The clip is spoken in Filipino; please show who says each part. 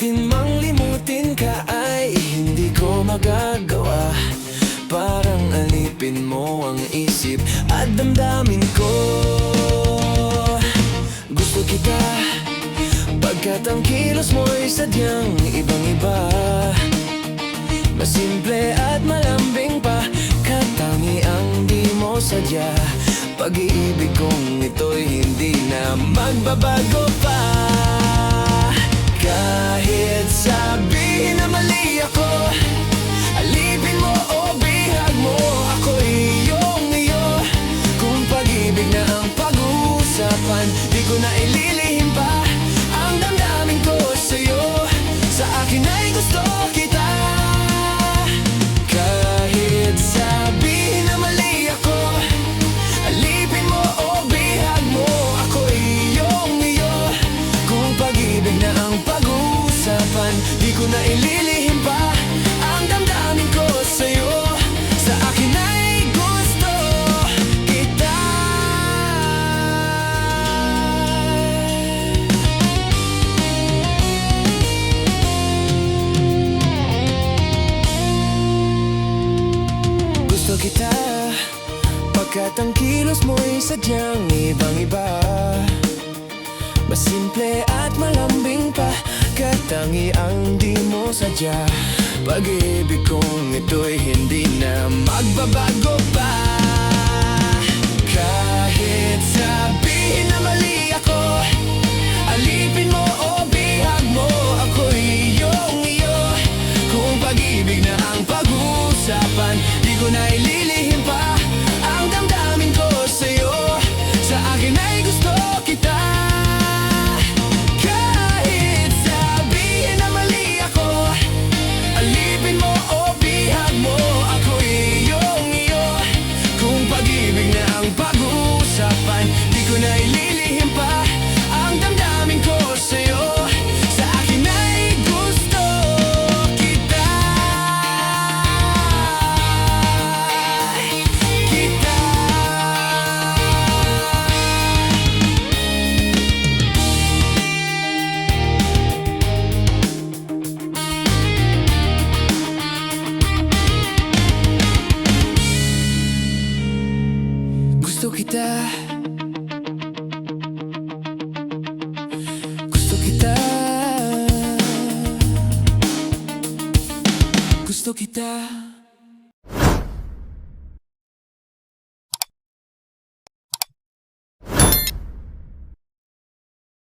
Speaker 1: Pilitin mang limutin ka ay hindi ko magagawa. Parang alipin mo ang isip at damdamin ko. Gusto kita pagkat ang kilos mo'y sadyang ibang-iba. Masimple at malambing pa, katangi ang di mo sadya. Pag-ibig kong ito'y hindi na magbabago pa. Kahit sabihin na mali ako, alipin mo o bihag mo, ako'y iyong-iyo. Kung pag-ibig na ang pag-uusapan, di ko na ililihim pa ang damdamin ko sa'yo. Sa akin ay gusto kita. Kahit sabihin na mali ako, alipin mo o bihag mo, ako'y iyong-iyo. Kung pag-ibig na ang pag-uusapan, di ko na ililihim pa ang damdamin ko sa'yo. Sa akin ay gusto kita. Gusto kita pagkat ang kilos mo'y sadyang ibang-iba. Masimple at malambing pa, katangi ang di mo sadya. Pag-ibig kong ito'y hindi na magbabago pa. Kahit sabihin na mali ako, alipin mo o bihag mo, ako'y iyong-iyo. Kung pag-ibig na ang pag-uusapan, di ko na ililihim pa ang damdamin ko sa'yo. Sa akin ay gusto kita. Kahit sabihin na mali ako, alipin mo o bihag mo, ako'y iyong-iyo. Kung pag-ibig na ang pag-uusapan, di ko na ililihim pa ang damdamin ko sa'yo. Sa akin ay gusto kita. Gusto kita. Gusto kita. Gusto kita.